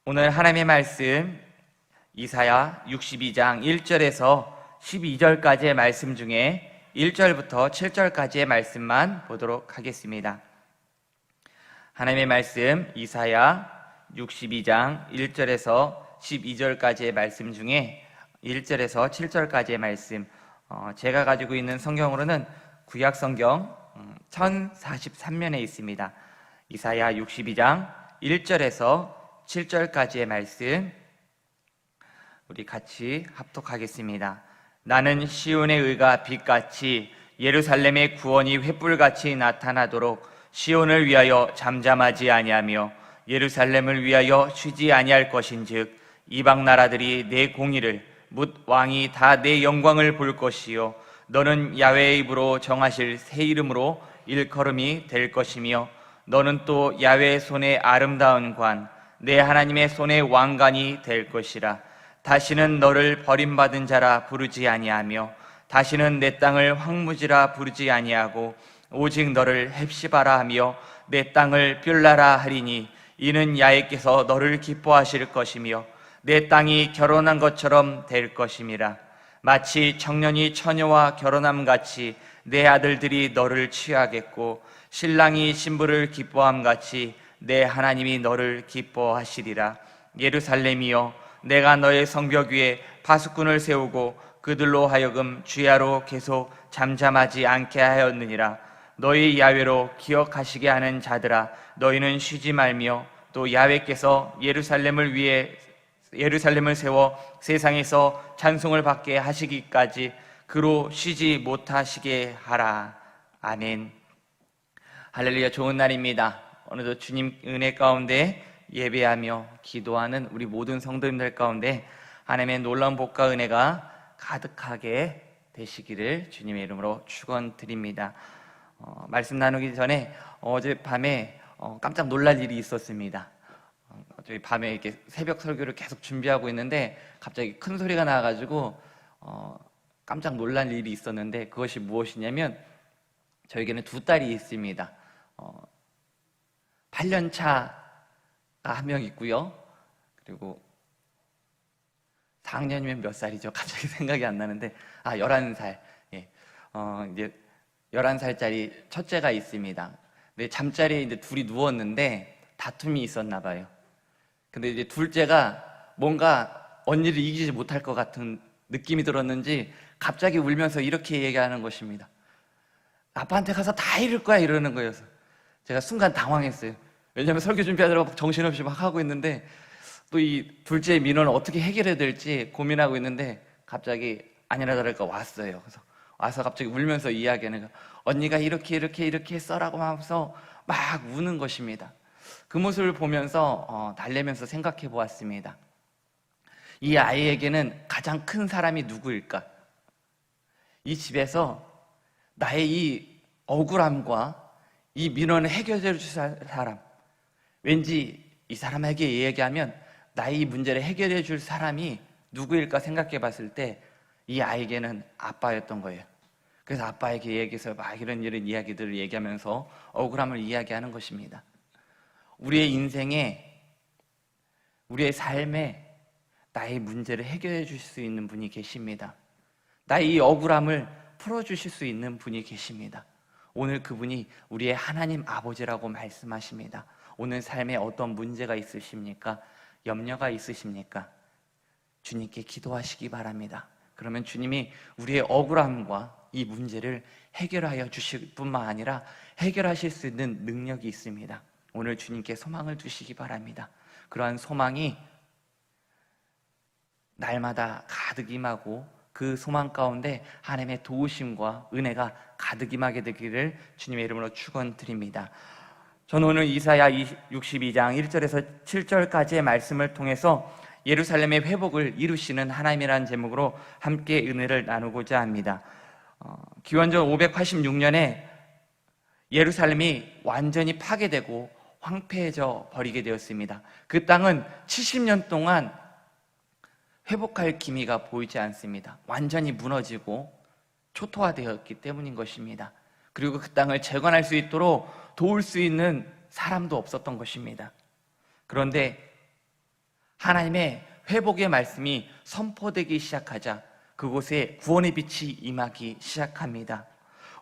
오늘 하나님의 말씀 이사야 62장 1절에서 12절까지의 말씀 중에 1절부터 7절까지의 말씀만 보도록 하겠습니다. 하나님의 말씀 이사야 62장 1절에서 12절까지의 말씀 중에 1절에서 7절까지의 말씀, 제가 가지고 있는 성경으로는 구약성경 1043면에 있습니다. 이사야 62장 1절에서 7절까지의 말씀 우리 같이 합독하겠습니다. 나는 시온의 의가 빛같이 예루살렘의 구원이 횃불같이 나타나도록 시온을 위하여 잠잠하지 아니하며 예루살렘을 위하여 쉬지 아니할 것인즉 이방 나라들이 내 공의를 뭇 왕이 다 내 영광을 볼 것이요 너는 야훼의 입으로 정하실 새 이름으로 일컬음이 될 것이며 너는 또 야훼의 손의 아름다운 관 내 하나님의 손의 왕관이 될 것이라. 다시는 너를 버림받은 자라 부르지 아니하며 다시는 내 땅을 황무지라 부르지 아니하고 오직 너를 헵시바라 하며 내 땅을 뷸라라 하리니 이는 야훼께서 너를 기뻐하실 것이며 내 땅이 결혼한 것처럼 될 것임이라. 마치 청년이 처녀와 결혼함같이 내 아들들이 너를 취하겠고 신랑이 신부를 기뻐함같이 내 하나님이 너를 기뻐하시리라. 예루살렘이여 내가 너의 성벽 위에 파수꾼을 세우고 그들로 하여금 주야로 계속 잠잠하지 않게 하였느니라. 너희 야훼로 기억하시게 하는 자들아 너희는 쉬지 말며 또 야훼께서 예루살렘을 세워 세상에서 찬송을 받게 하시기까지 그로 쉬지 못하시게 하라. 아멘. 할렐루야. 좋은 날입니다. 오늘도 주님 은혜 가운데 예배하며 기도하는 우리 모든 성도님들 가운데 하나님의 놀라운 복과 은혜가 가득하게 되시기를 주님의 이름으로 축원드립니다. 말씀 나누기 전에 어젯밤에 깜짝 놀랄 일이 있었습니다. 저희 밤에 이렇게 새벽 설교를 계속 준비하고 있는데 갑자기 큰 소리가 나가지고 깜짝 놀랄 일이 있었는데 그것이 무엇이냐면 저에게는 두 딸이 있습니다. 8년 차가 한 명 있고요. 그리고 4학년이면 몇 살이죠? 갑자기 생각이 안 나는데 11살. 예. 이제 11살짜리 첫째가 있습니다. 근데 잠자리에 이제 둘이 누웠는데 다툼이 있었나 봐요. 근데 이제 둘째가 뭔가 언니를 이기지 못할 것 같은 느낌이 들었는지 갑자기 울면서 이렇게 얘기하는 것입니다. 아빠한테 가서 다 잃을 거야 이러는 거여서 제가 순간 당황했어요. 왜냐하면 설교 준비하느라고 정신없이 막 하고 있는데 또 이 둘째의 민원을 어떻게 해결해야 될지 고민하고 있는데 갑자기 아니나 다를까 왔어요. 그래서 와서 갑자기 울면서 이야기하는 거예요. 언니가 이렇게 했어라고 하면서 막 우는 것입니다. 그 모습을 보면서 달래면서 생각해 보았습니다. 이 아이에게는 가장 큰 사람이 누구일까? 이 집에서 나의 이 억울함과 이 민원을 해결해 줄 사람, 왠지 이 사람에게 얘기하면 나의 이 문제를 해결해 줄 사람이 누구일까 생각해 봤을 때 이 아이에게는 아빠였던 거예요. 그래서 아빠에게 얘기해서 막 이런 이야기들을 얘기하면서 억울함을 이야기하는 것입니다. 우리의 인생에, 우리의 삶에 나의 문제를 해결해 주실 수 있는 분이 계십니다. 나의 이 억울함을 풀어주실 수 있는 분이 계십니다. 오늘 그분이 우리의 하나님 아버지라고 말씀하십니다. 오늘 삶에 어떤 문제가 있으십니까? 염려가 있으십니까? 주님께 기도하시기 바랍니다. 그러면 주님이 우리의 억울함과 이 문제를 해결하여 주실 뿐만 아니라 해결하실 수 있는 능력이 있습니다. 오늘 주님께 소망을 두시기 바랍니다. 그러한 소망이 날마다 가득 임하고 그 소망 가운데 하나님의 도우심과 은혜가 가득 임하게 되기를 주님의 이름으로 축원드립니다. 저는 오늘 이사야 62장 1절에서 7절까지의 말씀을 통해서 예루살렘의 회복을 이루시는 하나님이라는 제목으로 함께 은혜를 나누고자 합니다. 기원전 586년에 예루살렘이 완전히 파괴되고 황폐해져 버리게 되었습니다. 그 땅은 70년 동안 회복할 기미가 보이지 않습니다. 완전히 무너지고 초토화되었기 때문인 것입니다. 그리고 그 땅을 재건할 수 있도록 도울 수 있는 사람도 없었던 것입니다. 그런데 하나님의 회복의 말씀이 선포되기 시작하자 그곳에 구원의 빛이 임하기 시작합니다.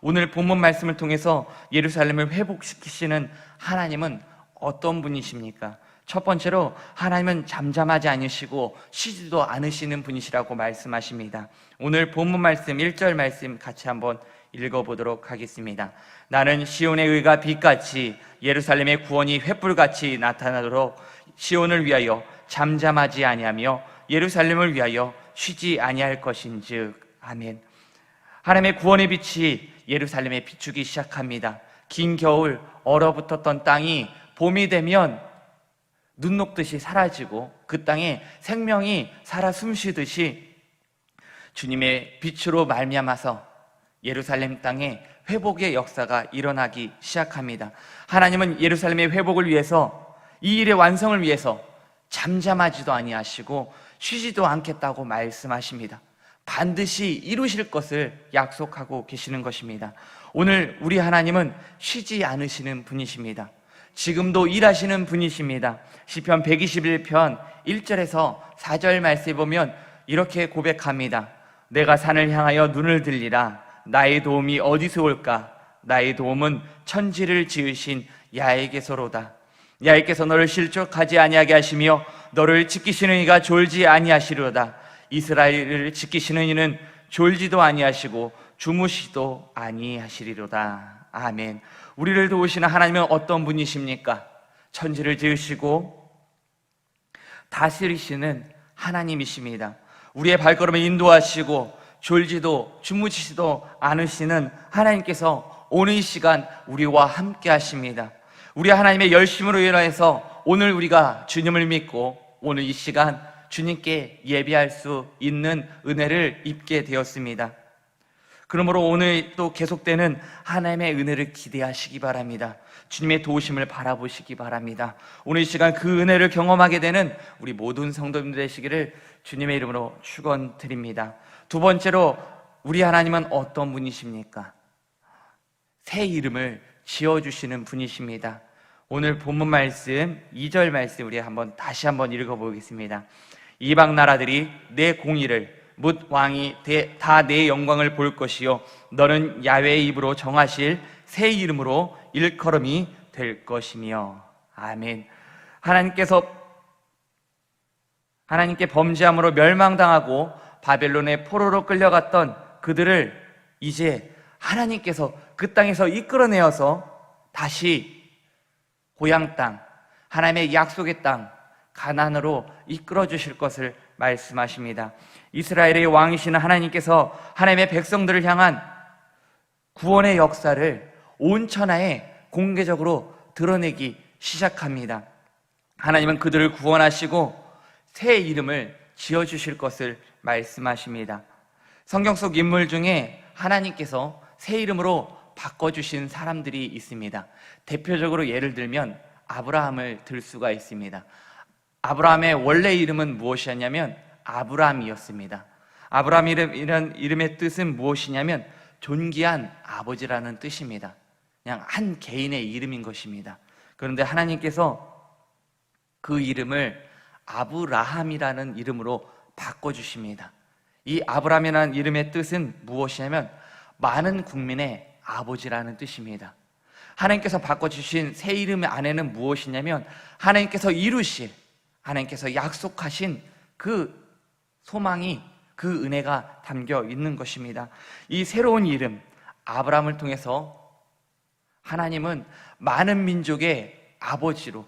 오늘 본문 말씀을 통해서 예루살렘을 회복시키시는 하나님은 어떤 분이십니까? 첫 번째로 하나님은 잠잠하지 않으시고 쉬지도 않으시는 분이시라고 말씀하십니다. 오늘 본문 말씀 1절 말씀 같이 한번 읽어보도록 하겠습니다. 나는 시온의 의가 빛같이 예루살렘의 구원이 횃불같이 나타나도록 시온을 위하여 잠잠하지 아니하며 예루살렘을 위하여 쉬지 아니할 것인즉. 아멘. 하나님의 구원의 빛이 예루살렘에 비추기 시작합니다. 긴 겨울 얼어붙었던 땅이 봄이 되면 눈 녹듯이 사라지고 그 땅에 생명이 살아 숨쉬듯이 주님의 빛으로 말미암아서 예루살렘 땅에 회복의 역사가 일어나기 시작합니다. 하나님은 예루살렘의 회복을 위해서, 이 일의 완성을 위해서 잠잠하지도 아니하시고 쉬지도 않겠다고 말씀하십니다. 반드시 이루실 것을 약속하고 계시는 것입니다. 오늘 우리 하나님은 쉬지 않으시는 분이십니다. 지금도 일하시는 분이십니다. 시편 121편 1절에서 4절 말씀에 보면 이렇게 고백합니다. 내가 산을 향하여 눈을 들리라. 나의 도움이 어디서 올까? 나의 도움은 천지를 지으신 야훼께서로다. 야훼께서 너를 실족하지 아니하게 하시며 너를 지키시는 이가 졸지 아니하시리로다. 이스라엘을 지키시는 이는 졸지도 아니하시고 주무시도 아니하시리로다. 아멘. 우리를 도우시는 하나님은 어떤 분이십니까? 천지를 지으시고 다스리시는 하나님이십니다. 우리의 발걸음을 인도하시고 졸지도 주무시지도 않으시는 하나님께서 오늘 이 시간 우리와 함께 하십니다. 우리 하나님의 열심으로 인해서 오늘 우리가 주님을 믿고 오늘 이 시간 주님께 예배할 수 있는 은혜를 입게 되었습니다. 그러므로 오늘 또 계속되는 하나님의 은혜를 기대하시기 바랍니다. 주님의 도우심을 바라보시기 바랍니다. 오늘 이 시간 그 은혜를 경험하게 되는 우리 모든 성도님들 되시기를 주님의 이름으로 축원드립니다. 두 번째로 우리 하나님은 어떤 분이십니까? 새 이름을 지어주시는 분이십니다. 오늘 본문 말씀 2절 말씀 우리 다시 한번 읽어보겠습니다. 이방 나라들이 내 공의를 뭇 왕이 다 내 영광을 볼 것이요 너는 야훼의 입으로 정하실 새 이름으로 일컬음이 될 것이며. 아멘. 하나님께 범죄함으로 멸망당하고 바벨론의 포로로 끌려갔던 그들을 이제 하나님께서 그 땅에서 이끌어내어서 다시 고향 땅, 하나님의 약속의 땅 가나안으로 이끌어 주실 것을 말씀하십니다. 이스라엘의 왕이신 하나님께서 하나님의 백성들을 향한 구원의 역사를 온 천하에 공개적으로 드러내기 시작합니다. 하나님은 그들을 구원하시고 새 이름을 지어주실 것을 말씀하십니다. 성경 속 인물 중에 하나님께서 새 이름으로 바꿔주신 사람들이 있습니다. 대표적으로 예를 들면 아브라함을 들 수가 있습니다. 아브라함의 원래 이름은 무엇이었냐면 아브람이었습니다. 아브람이라는 이름의 뜻은 무엇이냐면 존귀한 아버지라는 뜻입니다. 그냥 한 개인의 이름인 것입니다. 그런데 하나님께서 그 이름을 아브라함이라는 이름으로 바꿔주십니다. 이 아브라함이라는 이름의 뜻은 무엇이냐면 많은 국민의 아버지라는 뜻입니다. 하나님께서 바꿔주신 새 이름 안에는 무엇이냐면 하나님께서 이루실, 하나님께서 약속하신 그 소망이, 그 은혜가 담겨 있는 것입니다. 이 새로운 이름 아브라함을 통해서 하나님은 많은 민족의 아버지로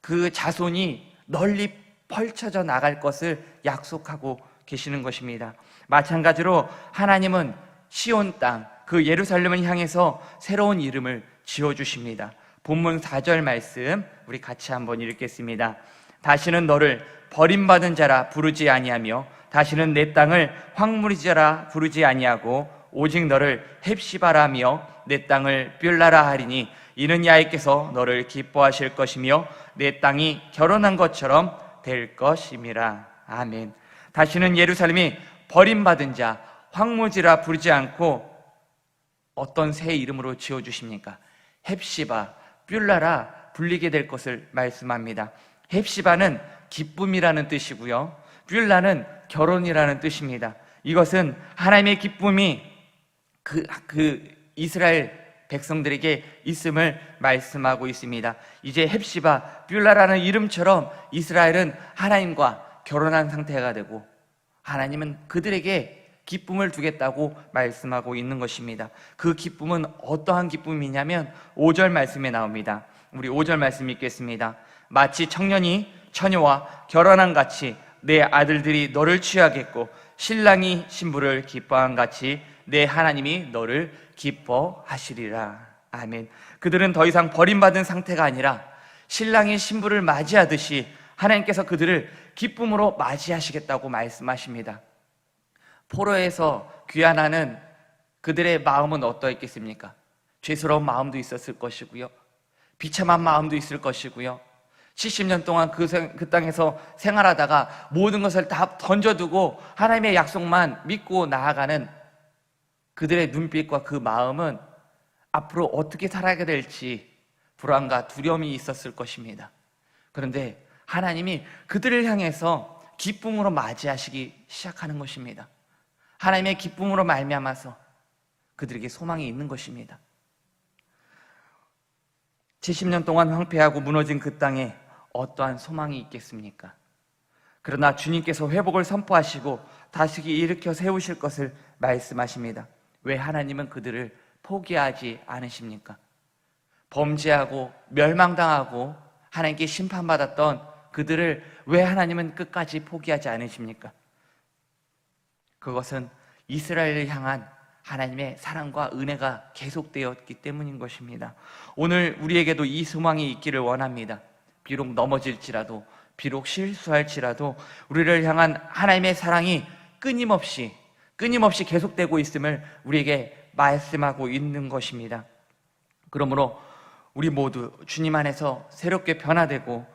그 자손이 널리 펼쳐져 나갈 것을 약속하고 계시는 것입니다. 마찬가지로 하나님은 시온 땅, 그 예루살렘을 향해서 새로운 이름을 지어주십니다. 본문 4절 말씀 우리 같이 한번 읽겠습니다. 다시는 너를 버림받은 자라 부르지 아니하며 다시는 내 땅을 황무지자라 부르지 아니하고 오직 너를 헵시바라며 내 땅을 뷸라라 하리니 이는 야훼께서 너를 기뻐하실 것이며 내 땅이 결혼한 것처럼 될 것임이라. 아멘. 다시는 예루살렘이 버림받은 자, 황무지라 부르지 않고 어떤 새 이름으로 지어주십니까? 헵시바, 뷸라라 불리게 될 것을 말씀합니다. 헵시바는 기쁨이라는 뜻이고요, 뷸라는 결혼이라는 뜻입니다. 이것은 하나님의 기쁨이 그 이스라엘 백성들에게 있음을 말씀하고 있습니다. 이제 헵시바, 뷸라라는 이름처럼 이스라엘은 하나님과 결혼한 상태가 되고 하나님은 그들에게 기쁨을 두겠다고 말씀하고 있는 것입니다. 그 기쁨은 어떠한 기쁨이냐면 5절 말씀에 나옵니다. 우리 5절 말씀 읽겠습니다. 마치 청년이 처녀와 결혼한 같이 내 아들들이 너를 취하겠고 신랑이 신부를 기뻐한 같이 내 하나님이 너를 기뻐하시리라. 아멘. 그들은 더 이상 버림받은 상태가 아니라 신랑이 신부를 맞이하듯이 하나님께서 그들을 기쁨으로 맞이하시겠다고 말씀하십니다. 포로에서 귀환하는 그들의 마음은 어떠했겠습니까? 죄스러운 마음도 있었을 것이고요, 비참한 마음도 있을 것이고요, 70년 동안 그 땅에서 생활하다가 모든 것을 다 던져두고 하나님의 약속만 믿고 나아가는 그들의 눈빛과 그 마음은 앞으로 어떻게 살아가게 될지 불안과 두려움이 있었을 것입니다. 그런데 하나님이 그들을 향해서 기쁨으로 맞이하시기 시작하는 것입니다. 하나님의 기쁨으로 말미암아서 그들에게 소망이 있는 것입니다. 70년 동안 황폐하고 무너진 그 땅에 어떠한 소망이 있겠습니까? 그러나 주님께서 회복을 선포하시고 다시 일으켜 세우실 것을 말씀하십니다. 왜 하나님은 그들을 포기하지 않으십니까? 범죄하고 멸망당하고 하나님께 심판받았던 그들을 왜 하나님은 끝까지 포기하지 않으십니까? 그것은 이스라엘을 향한 하나님의 사랑과 은혜가 계속되었기 때문인 것입니다. 오늘 우리에게도 이 소망이 있기를 원합니다. 비록 넘어질지라도, 비록 실수할지라도 우리를 향한 하나님의 사랑이 끊임없이 계속되고 있음을 우리에게 말씀하고 있는 것입니다. 그러므로 우리 모두 주님 안에서 새롭게 변화되고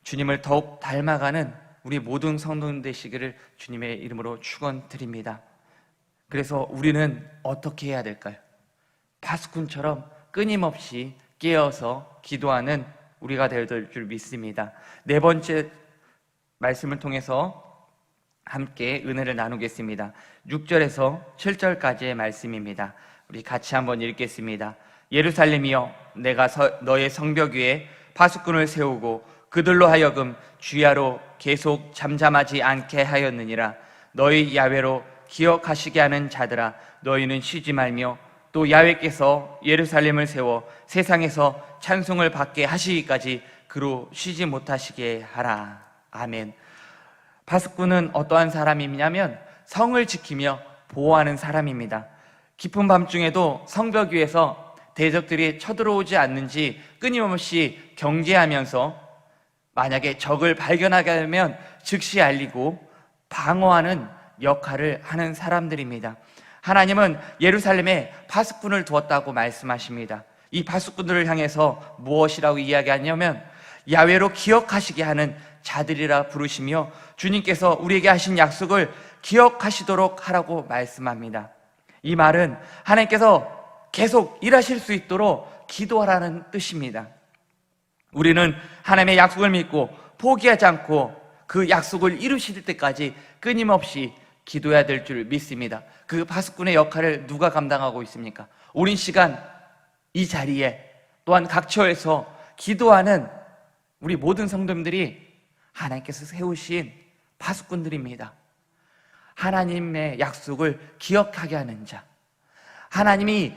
주님을 더욱 닮아가는 우리 모든 성도들 되시기를 주님의 이름으로 축원드립니다. 그래서 우리는 어떻게 해야 될까요? 파수꾼처럼 끊임없이 깨어서 기도하는 우리가 될 줄 믿습니다. 네 번째 말씀을 통해서 함께 은혜를 나누겠습니다. 6절에서 7절까지의 말씀입니다. 우리 같이 한번 읽겠습니다. 예루살렘이여, 내가 너의 성벽 위에 파수꾼을 세우고 그들로 하여금 주야로 계속 잠잠하지 않게 하였느니라. 너희 야훼로 기억하시게 하는 자들아, 너희는 쉬지 말며 또 야훼께서 예루살렘을 세워 세상에서 찬송을 받게 하시기까지 그로 쉬지 못하시게 하라. 아멘. 파수꾼은 어떠한 사람이냐면 성을 지키며 보호하는 사람입니다. 깊은 밤중에도 성벽 위에서 대적들이 쳐들어오지 않는지 끊임없이 경계하면서 만약에 적을 발견하게 되면 즉시 알리고 방어하는 역할을 하는 사람들입니다. 하나님은 예루살렘에 파수꾼을 두었다고 말씀하십니다. 이 파수꾼들을 향해서 무엇이라고 이야기하냐면 야훼로 기억하시게 하는 자들이라 부르시며 주님께서 우리에게 하신 약속을 기억하시도록 하라고 말씀합니다. 이 말은 하나님께서 계속 일하실 수 있도록 기도하라는 뜻입니다. 우리는 하나님의 약속을 믿고 포기하지 않고 그 약속을 이루실 때까지 끊임없이 기도해야 될 줄 믿습니다. 그 파수꾼의 역할을 누가 감당하고 있습니까? 오랜 시간 이 자리에 또한 각처에서 기도하는 우리 모든 성도님들이 하나님께서 세우신 파수꾼들입니다. 하나님의 약속을 기억하게 하는 자, 하나님이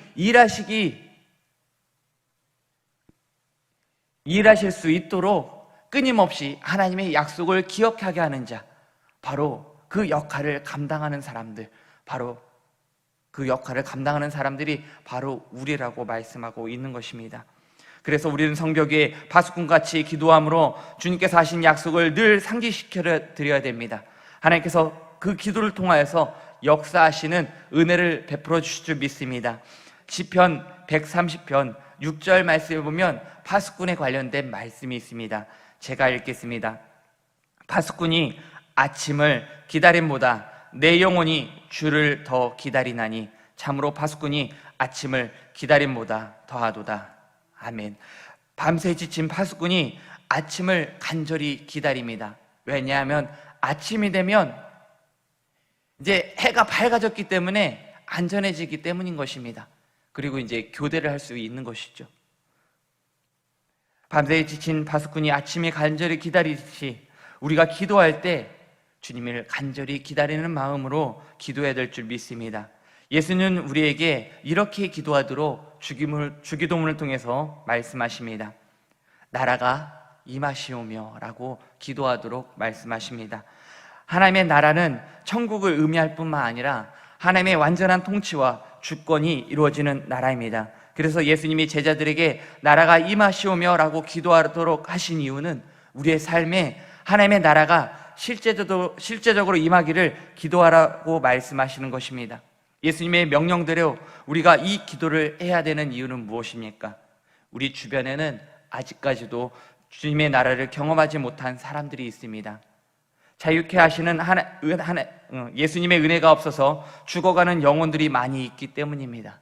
일하실 수 있도록 끊임없이 하나님의 약속을 기억하게 하는 자, 바로 그 역할을 감당하는 사람들, 사람들이 바로 우리라고 말씀하고 있는 것입니다. 그래서 우리는 성벽 위에 파수꾼같이 기도함으로 주님께서 하신 약속을 늘 상기시켜 드려야 됩니다. 하나님께서 그 기도를 통하여서 역사하시는 은혜를 베풀어 주실 줄 믿습니다. 시편 130편 6절 말씀에 보면 파수꾼에 관련된 말씀이 있습니다. 제가 읽겠습니다. 파수꾼이 아침을 기다림보다 내 영혼이 주를 더 기다리나니 참으로 파수꾼이 아침을 기다림보다 더하도다. 아멘. 밤새 지친 파수꾼이 아침을 간절히 기다립니다. 왜냐하면 아침이 되면 이제 해가 밝아졌기 때문에 안전해지기 때문인 것입니다. 그리고 이제 교대를 할 수 있는 것이죠. 밤새 지친 파수꾼이 아침에 간절히 기다리듯이 우리가 기도할 때 주님을 간절히 기다리는 마음으로 기도해야 될 줄 믿습니다. 예수는 우리에게 이렇게 기도하도록 주기도문을 통해서 말씀하십니다. 나라가 임하시오며 라고 기도하도록 말씀하십니다. 하나님의 나라는 천국을 의미할 뿐만 아니라 하나님의 완전한 통치와 주권이 이루어지는 나라입니다. 그래서 예수님이 제자들에게 나라가 임하시오며 라고 기도하도록 하신 이유는 우리의 삶에 하나님의 나라가 실제적으로 임하기를 기도하라고 말씀하시는 것입니다. 예수님의 명령대로 우리가 이 기도를 해야 되는 이유는 무엇입니까? 우리 주변에는 아직까지도 주님의 나라를 경험하지 못한 사람들이 있습니다. 자유케 하시는 예수님의 은혜가 없어서 죽어가는 영혼들이 많이 있기 때문입니다.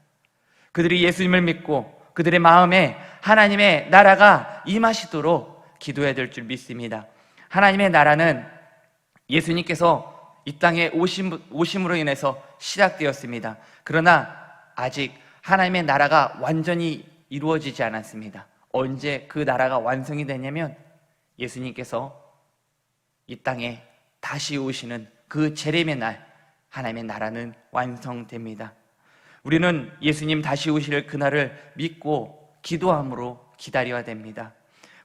그들이 예수님을 믿고 그들의 마음에 하나님의 나라가 임하시도록 기도해야 될 줄 믿습니다. 하나님의 나라는 예수님께서 이 땅에 오심으로 인해서 시작되었습니다. 그러나 아직 하나님의 나라가 완전히 이루어지지 않았습니다. 언제 그 나라가 완성이 되냐면 예수님께서 이 땅에 다시 오시는 그 재림의 날 하나님의 나라는 완성됩니다. 우리는 예수님 다시 오실 그날을 믿고 기도함으로 기다려야 됩니다.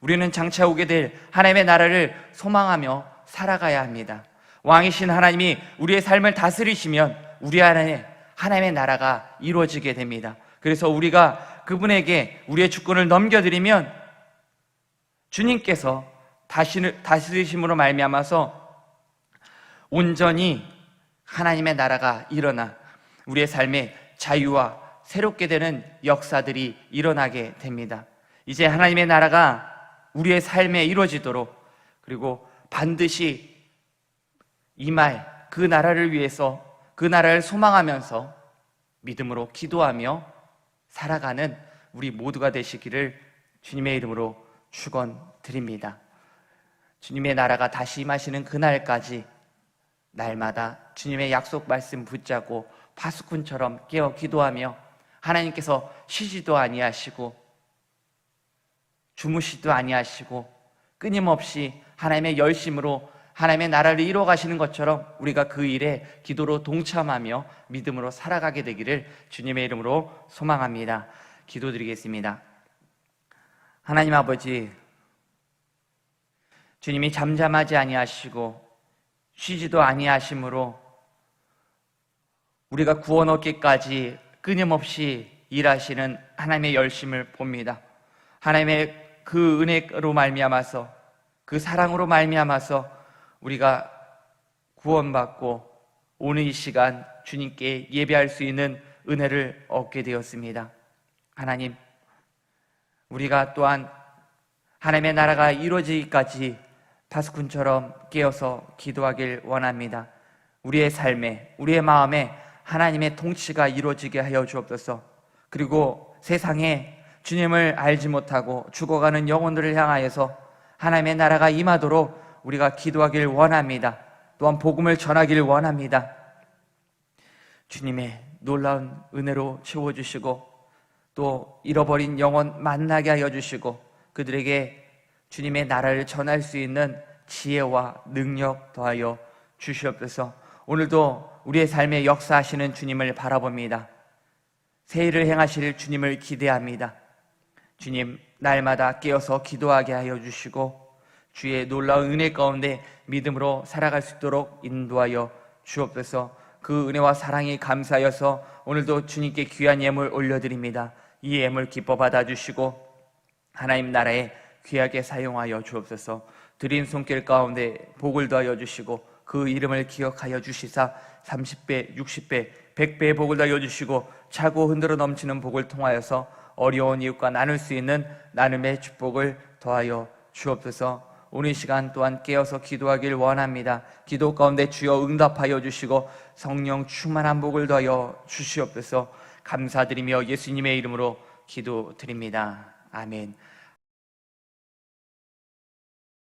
우리는 장차 오게 될 하나님의 나라를 소망하며 살아가야 합니다. 왕이신 하나님이 우리의 삶을 다스리시면 우리 안에 하나님의 나라가 이루어지게 됩니다. 그래서 우리가 그분에게 우리의 주권을 넘겨드리면 주님께서 다스리심으로 말미암아서 온전히 하나님의 나라가 일어나 우리의 삶에 자유와 새롭게 되는 역사들이 일어나게 됩니다. 이제 하나님의 나라가 우리의 삶에 이루어지도록 그리고 반드시 임할 그 나라를 위해서 그 나라를 소망하면서 믿음으로 기도하며 살아가는 우리 모두가 되시기를 주님의 이름으로 축원드립니다. 주님의 나라가 다시 임하시는 그날까지 날마다 주님의 약속 말씀 붙잡고 파수꾼처럼 깨어 기도하며 하나님께서 쉬지도 아니하시고 주무시도 아니하시고 끊임없이 하나님의 열심으로 하나님의 나라를 이루어 가시는 것처럼 우리가 그 일에 기도로 동참하며 믿음으로 살아가게 되기를 주님의 이름으로 소망합니다. 기도드리겠습니다. 하나님 아버지, 주님이 잠잠하지 아니하시고 쉬지도 아니하심으로 우리가 구원 얻기까지 끊임없이 일하시는 하나님의 열심을 봅니다. 하나님의 그 은혜로 말미암아서 그 사랑으로 말미암아서 우리가 구원받고 오늘 이 시간 주님께 예배할 수 있는 은혜를 얻게 되었습니다. 하나님, 우리가 또한 하나님의 나라가 이루어지기까지 파수꾼처럼 깨어서 기도하길 원합니다. 우리의 삶에, 우리의 마음에 하나님의 통치가 이루어지게 하여 주옵소서. 그리고 세상에 주님을 알지 못하고 죽어가는 영혼들을 향하여서 하나님의 나라가 임하도록 우리가 기도하길 원합니다. 또한 복음을 전하길 원합니다. 주님의 놀라운 은혜로 채워주시고 또 잃어버린 영혼 만나게 하여 주시고 그들에게 주님의 나라를 전할 수 있는 지혜와 능력 더하여 주시옵소서. 오늘도 우리의 삶에 역사하시는 주님을 바라봅니다. 새 일을 행하실 주님을 기대합니다. 주님, 날마다 깨어서 기도하게 하여 주시고 주의 놀라운 은혜 가운데 믿음으로 살아갈 수 있도록 인도하여 주옵소서. 그 은혜와 사랑이 감사하여서 오늘도 주님께 귀한 예물 올려드립니다. 이 예물 기뻐 받아주시고 하나님 나라에 귀하게 사용하여 주옵소서. 드린 손길 가운데 복을 더하여 주시고 그 이름을 기억하여 주시사 30배, 60배, 100배의 복을 더하여 주시고 차고 흔들어 넘치는 복을 통하여서 어려운 이웃과 나눌 수 있는 나눔의 축복을 더하여 주옵소서. 오늘 시간 또한 깨어서 기도하길 원합니다. 기도 가운데 주여 응답하여 주시고 성령 충만한 복을 더하여 주시옵소서. 감사드리며 예수님의 이름으로 기도드립니다. 아멘.